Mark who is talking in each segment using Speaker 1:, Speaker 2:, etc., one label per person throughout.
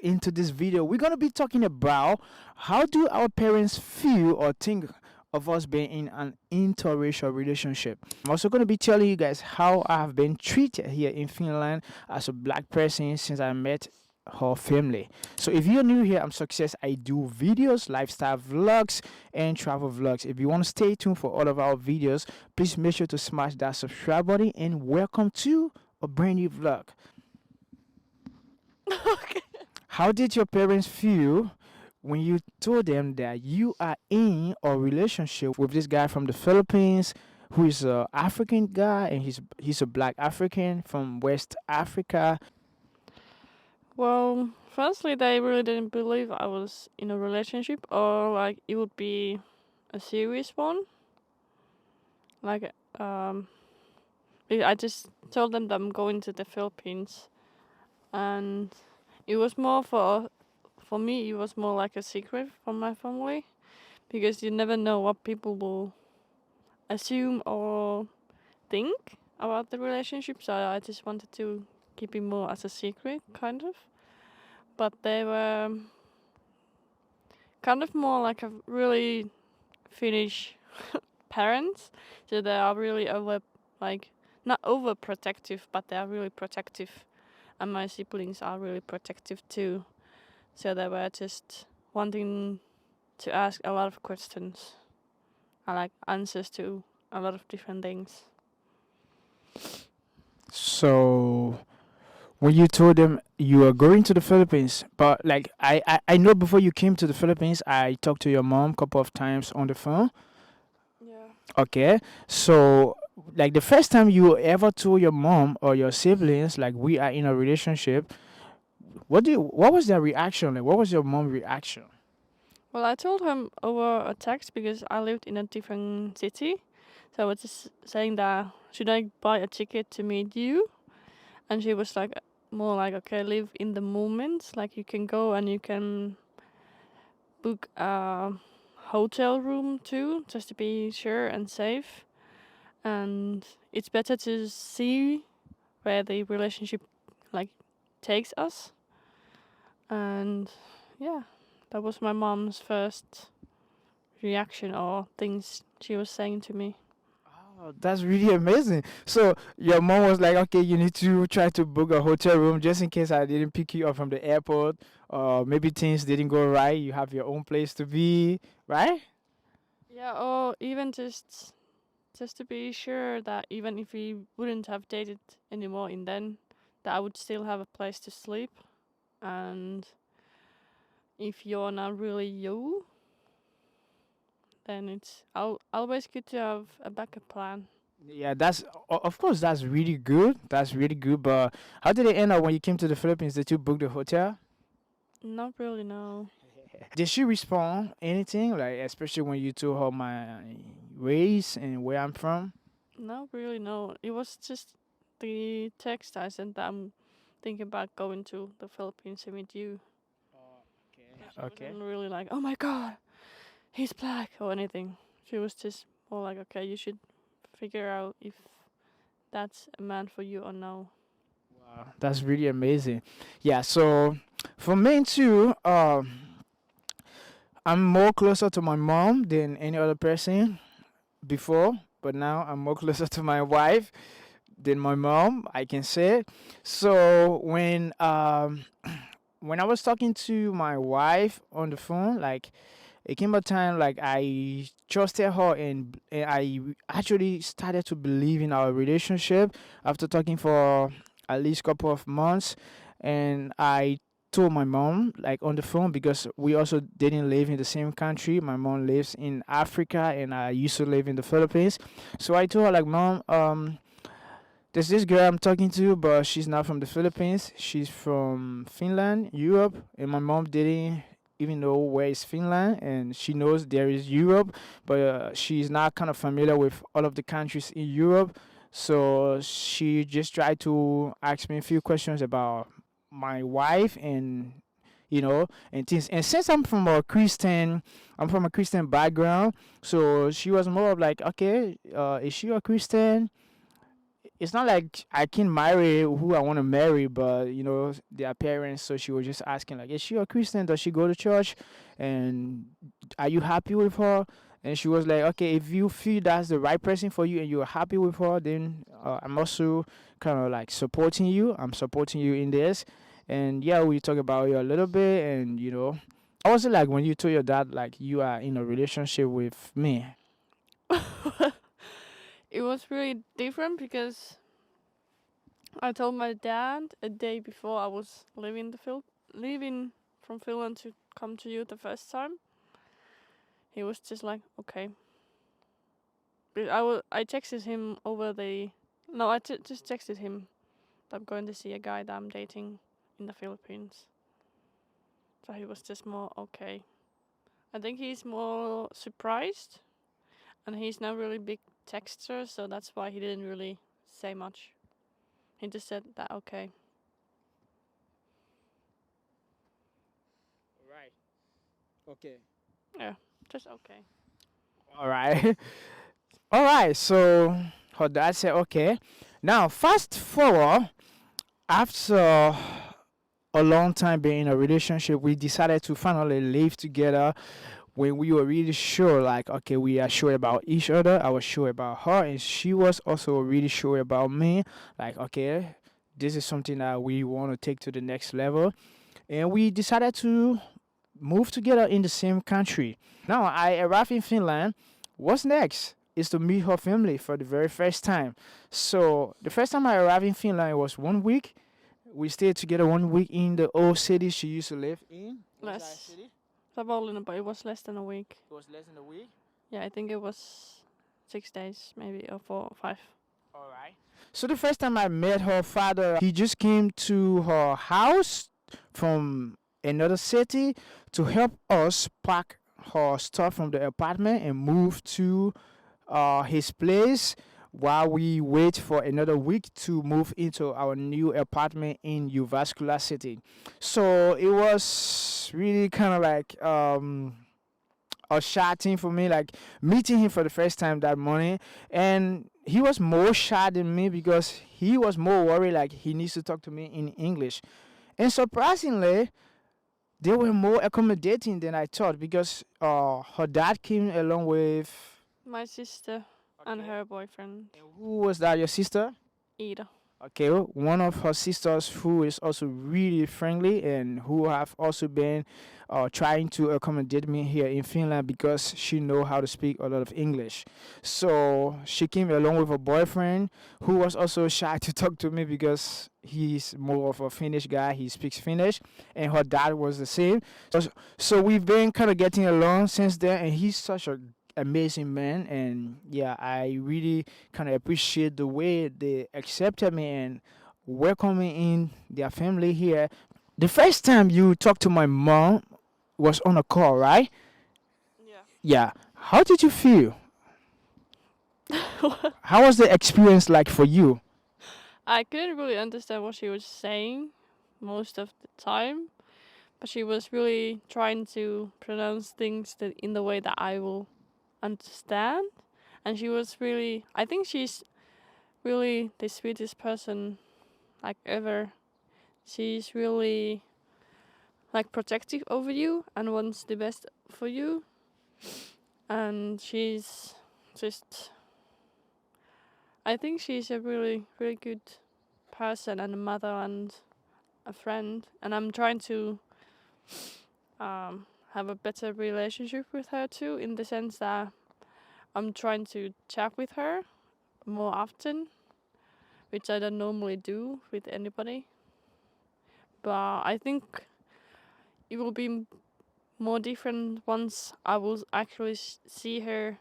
Speaker 1: into this video, we're gonna be talking about how do our parents feel or think of us being in an interracial relationship. I'm also gonna be telling you guys how I have been treated here in Finland as a black person since I met her family. So if you're new here, I'm Success. I do videos, lifestyle vlogs, and travel vlogs. If you want to stay tuned for all of our videos, please make sure to smash that subscribe button and welcome to a brand new vlog.
Speaker 2: Okay.
Speaker 1: How did your parents feel when you told them that you are in a relationship with this guy from the Philippines who is a African guy and he's a black African from West Africa?
Speaker 2: Well, firstly, they really didn't believe I was in a relationship or like it would be a serious one. Like, I just told them that I'm going to the Philippines, and it was more for me. It was more like a secret from my family because you never know what people will assume or think about the relationship. So I just wanted to keep it more as a secret, kind of. But they were kind of more like a really Finnish parents. So they are really like, not overprotective, but they are really protective. And my siblings are really protective too. So they were just wanting to ask a lot of questions. I like answers to a lot of different things.
Speaker 1: So when you told them you are going to the Philippines, but like I know before you came to the Philippines, I talked to your mom a couple of times on the phone.
Speaker 2: Yeah.
Speaker 1: Okay, so like the first time you ever told your mom or your siblings like we are in a relationship, what was their reaction? Like what was your mom reaction?
Speaker 2: Well, I told him over a text because I lived in a different city. So I was just saying that should I buy a ticket to meet you? And she was like more like, okay, live in the moment. Like you can go and you can book a hotel room too, just to be sure and safe. And it's better to see where the relationship like takes us. And yeah, that was my mom's first reaction or things she was saying to me.
Speaker 1: Oh, that's really amazing. So your mom was like, okay, you need to try to book a hotel room just in case I didn't pick you up from the airport, or maybe things didn't go right. You have your own place to be, right?
Speaker 2: Yeah, or even just to be sure that even if we wouldn't have dated anymore in then, that I would still have a place to sleep. And if you're not really you, then it's always good to have a backup plan.
Speaker 1: Yeah, of course that's really good. That's really good. But how did it end up when you came to the Philippines? Did you book the hotel?
Speaker 2: Not really, no.
Speaker 1: Did she respond anything? Like especially when you told her my race and where I'm from?
Speaker 2: Not really, no. It was just the text I sent that I'm thinking about going to the Philippines to meet you. So she
Speaker 1: Okay.
Speaker 2: wasn't really like, oh my god, he's black or anything. She was just more like, okay, you should figure out if that's a man for you or no.
Speaker 1: Wow, that's really amazing. Yeah, so for me too, I'm more closer to my mom than any other person before, but now I'm more closer to my wife than my mom, I can say. So when I was talking to my wife on the phone, like it came a time like I trusted her and actually started to believe in our relationship after talking for at least couple of months, and I told my mom like on the phone because we also didn't live in the same country. My mom lives in Africa and I used to live in the Philippines. So I told her like, Mom, there's this girl I'm talking to, but she's not from the Philippines. She's from Finland, Europe, and my mom didn't even know where is Finland, and she knows there is Europe, but she's not kind of familiar with all of the countries in Europe. So she just tried to ask me a few questions about my wife and and things. And since I'm from a Christian background, so she was more of like, okay, is she a Christian? it's not like I can marry who I want to marry, but their parents. So she was just asking, like, is she a Christian? Does she go to church? And are you happy with her? And she was like, okay, if you feel that's the right person for you and you're happy with her, then I'm also kind of like supporting you. I'm supporting you in this. And yeah, we talk about it a little bit. And I was like when you told your dad like you are in a relationship with me.
Speaker 2: It was really different because I told my dad a day before I was leaving from Finland to come to you the first time. He was just like, okay. But I texted him over the no, just texted him that I'm going to see a guy that I'm dating in the Philippines. So he was just more okay. I think he's more surprised, and he's not really big texter, so that's why he didn't really say much. He just said that okay.
Speaker 1: Right. Okay.
Speaker 2: Yeah, just okay.
Speaker 1: All right. All right. So her dad said, okay. Now, fast forward, after a long time being in a relationship, we decided to finally live together when we were really sure, like, okay, we are sure about each other. I was sure about her, and she was also really sure about me. Like, okay, this is something that we want to take to the next level. And we decided to move together in the same country. Now, I arrived in Finland. What's next is to meet her family for the very first time. So, the first time I arrived in Finland, it was 1 week. We stayed together 1 week in the old city she used to live in. What was that
Speaker 2: Less.
Speaker 1: city?
Speaker 2: Savonlinna, but it was less than a week.
Speaker 1: It was less than a week.
Speaker 2: Yeah, I think it was 6 days, maybe, or 4 or 5.
Speaker 1: All right. So the first time I met her father, he just came to her house from another city to help us pack her stuff from the apartment and move to his place while we wait for another week to move into our new apartment in Uvascula City. So it was really kind of like a shy thing for me, like meeting him for the first time that morning. And he was more shy than me because he was more worried, like he needs to talk to me in English. And surprisingly, they were more accommodating than I thought because her dad came along with.
Speaker 2: My sister and her boyfriend,
Speaker 1: And who was that? Your sister?
Speaker 2: Ida.
Speaker 1: Okay, one of her sisters who is also really friendly and who have also been trying to accommodate me here in Finland because she know how to speak a lot of English. So she came along with her boyfriend who was also shy to talk to me because he's more of a Finnish guy. He speaks Finnish, and her dad was the same. So we've been kind of getting along since then, and he's such a amazing man. And yeah, I really kind of appreciate the way they accepted me and welcomed me in their family here. The first time you talked to my mom was on a call, right?
Speaker 2: Yeah.
Speaker 1: Yeah. How did you feel? How was the experience like for you?
Speaker 2: I couldn't really understand what she was saying most of the time, but she was really trying to pronounce things that in the way that I will understand. And she was really, I think she's really the sweetest person like ever. She's really like protective over you and wants the best for you. And she's just, I think she's a really, really good person and a mother and a friend. And I'm trying to have a better relationship with her too, in the sense that I'm trying to chat with her more often, which I don't normally do with anybody. But I think it will be more different once I will actually see her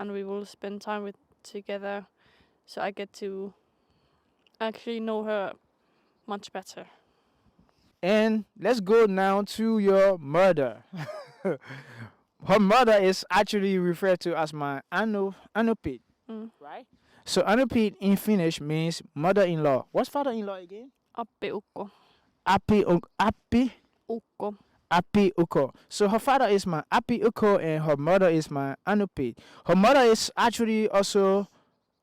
Speaker 2: and we will spend time with together, so I get to actually know her much better.
Speaker 1: And let's go now to your mother. Her mother is actually referred to as my anupit,
Speaker 2: Mm.
Speaker 1: right? So anupit in Finnish means mother-in-law. What's father-in-law again?
Speaker 2: Appiukko.
Speaker 1: Appi
Speaker 2: Ukko.
Speaker 1: Api Uko. So her father is my Api Uko and her mother is my Anupit. Her mother is actually also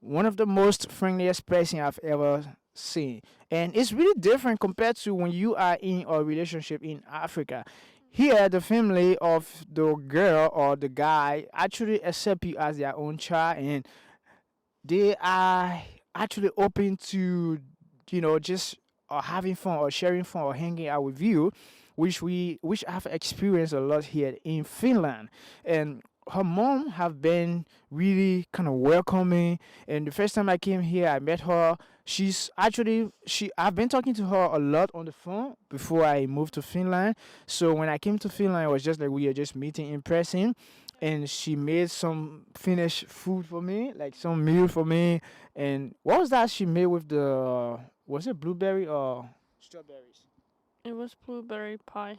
Speaker 1: one of the most friendliest person I've ever seen. And it's really different compared to when you are in a relationship in Africa. Here, the family of the girl or the guy actually accept you as their own child, and they are actually open to, just having fun or sharing fun or hanging out with you, which I've experienced a lot here in Finland. And her mom have been really kind of welcoming. And the first time I came here, I met her. She's actually she I've been talking to her a lot on the phone before I moved to Finland. So when I came to Finland, it was just like we are just meeting in person, and she made some Finnish food for me, like some meal for me. And what was that she made with the, was it blueberry or strawberries?
Speaker 2: It was blueberry pie.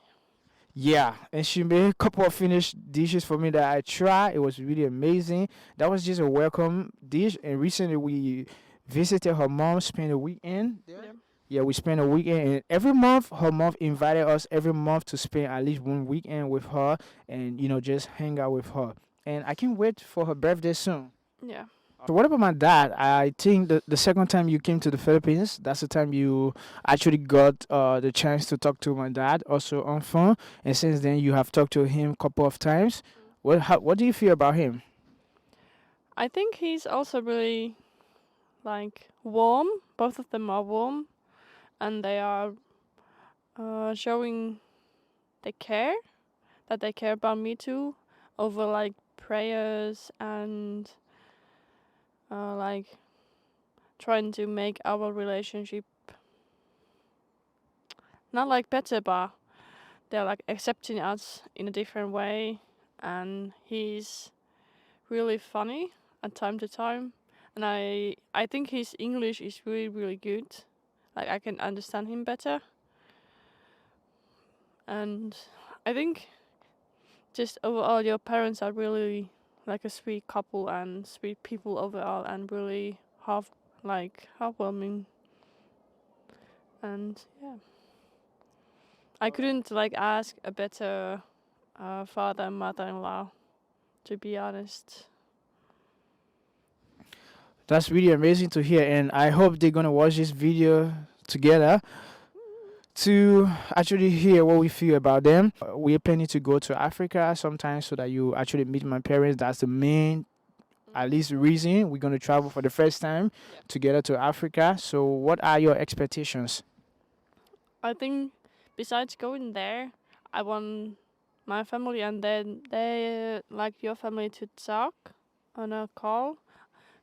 Speaker 1: Yeah, and she made a couple of Finnish dishes for me that I tried. It was really amazing. That was just a welcome dish. And recently we visited her mom, spent a weekend there.
Speaker 2: Yeah.
Speaker 1: Yeah, we spent a weekend, and every month her mom invited us every month to spend at least one weekend with her, and just hang out with her. And I can't wait for her birthday soon.
Speaker 2: Yeah.
Speaker 1: So what about my dad? I think the second time you came to the Philippines, that's the time you actually got the chance to talk to my dad also on phone, and since then you have talked to him a couple of times. What do you feel about him?
Speaker 2: I think he's also really like warm. Both of them are warm, and they are showing they care that they care about me too, over like prayers and like trying to make our relationship not like better, but they're like accepting us in a different way. And he's really funny at time to time, and I think his English is really good. Like I can understand him better, and I think just overall your parents are really like a sweet couple and sweet people overall, and really heartwarming. And yeah, I couldn't like ask a better father and mother-in-law, to be honest.
Speaker 1: That's really amazing to hear, and I hope they're gonna watch this video together to actually hear what we feel about them. We're planning to go to Africa sometime so that you actually meet my parents. That's the main, at least, reason we're going to travel for the first time
Speaker 2: Yeah.
Speaker 1: together to Africa. So, what are your expectations?
Speaker 2: I think besides going there, I want my family and then they like your family to talk on a call,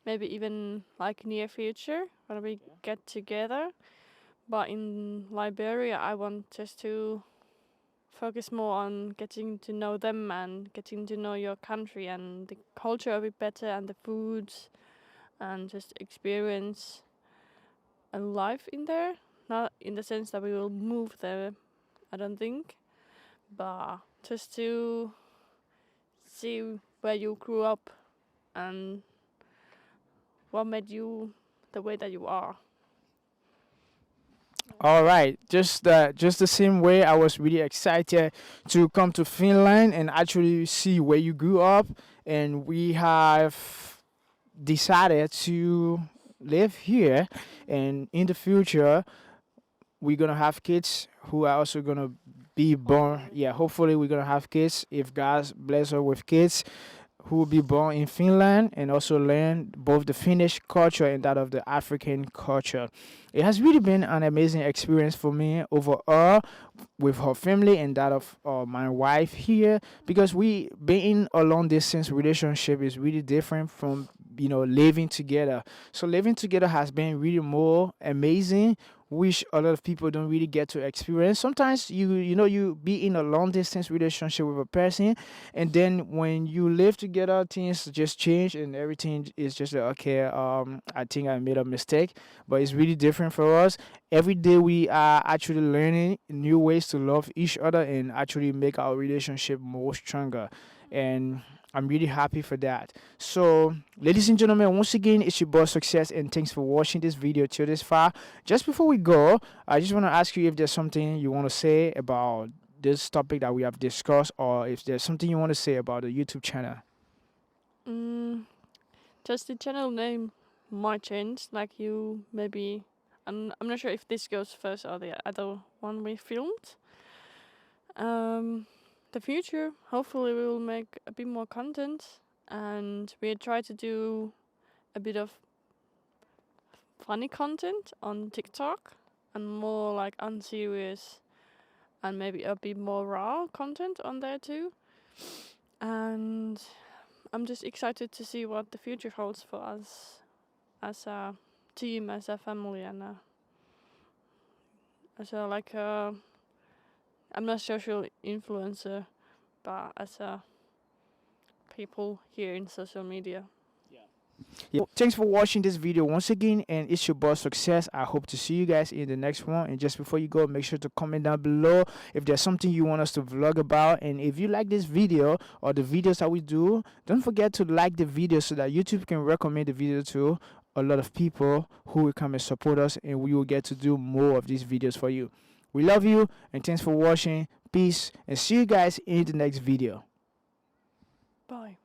Speaker 2: maybe even like near future when we get together. But in Liberia, I want just to focus more on getting to know them and getting to know your country and the culture a bit better and the foods, and just experience a life in there. Not in the sense that we will move there, I don't think, but just to see where you grew up and what made you the way that you are.
Speaker 1: All right, just the same way I was really excited to come to Finland and actually see where you grew up, and we have decided to live here, and in the future we're gonna have kids who are also gonna be born.
Speaker 2: Hopefully.
Speaker 1: Yeah, hopefully we're gonna have kids if God bless us with kids who will be born in Finland and also learn both the Finnish culture and that of the African culture. It has really been an amazing experience for me overall with her family and that of my wife here, because we being a long distance relationship is really different from living together. So living together has been really more amazing, which a lot of people don't really get to experience. Sometimes you be in a long distance relationship with a person, and then when you live together things just change and everything is just like, okay, I think I made a mistake. But it's really different for us. Every day we are actually learning new ways to love each other and actually make our relationship more stronger, and I'm really happy for that. So, ladies and gentlemen, once again, it's your boy Success, and thanks for watching this video till this far. Just before we go, I just want to ask you if there's something you want to say about this topic that we have discussed, or if there's something you want to say about the YouTube channel.
Speaker 2: Mm, just the channel name. might change. Like you maybe, I'm not sure if this goes first or the other one we filmed. The future, hopefully we will make a bit more content, and we try to do a bit of funny content on TikTok and more like unserious and maybe a bit more raw content on there too. And I'm just excited to see what the future holds for us as a team, as a family, and as a like a, I'm not a social influencer, but as a people here in social media.
Speaker 1: Yeah. Thanks for watching this video once again, and it's your boss Success. I hope to see you guys in the next one. And just before you go, make sure to comment down below if there's something you want us to vlog about. And if you like this video or the videos that we do, don't forget to like the video so that YouTube can recommend the video to a lot of people who will come and support us, and we will get to do more of these videos for you. We love you, and thanks for watching. Peace, and see you guys in the next video.
Speaker 2: Bye.